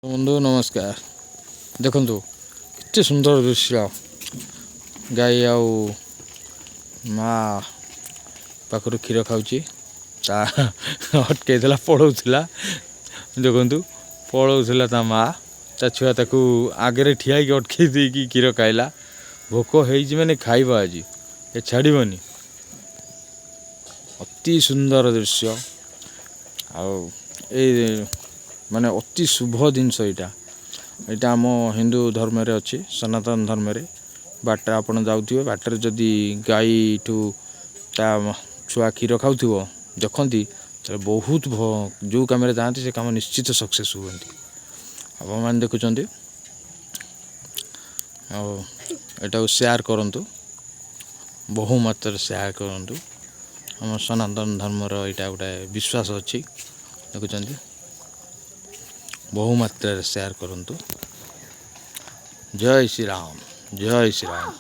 बंधु नमस्कार। देखु के सुंदर दृश्य गाई आउ माँ पाखर क्षीर खाऊँगी अटकईला पड़ौला देखु पड़ौला ता माँ ता छुआ ताकू आगे ठिया अटकई देकी क्षीर खाइला। भोक हो खाइब आज ये छाड़बनी। अति सुंदर दृश्य माने अति शुभ जिनस यहाँ आम हिंदू धर्म रे अच्छी सनातन धर्म रे बाट आपड़ जाऊे बाटर जदि गाई ठू छुआ क्षीर खाऊ देखती बहुत जो कम जाती से कम निश्चित सक्सेस हुए आप देखुं यहाँ शेयर करूँ बहु मात्रा शेयर करूँ। आम सनातन धर्मर यहाँ गोटे विश्वास अच्छी देखुं बहु मात्रा शेयर करूँ। जय श्री राम जय श्री राम।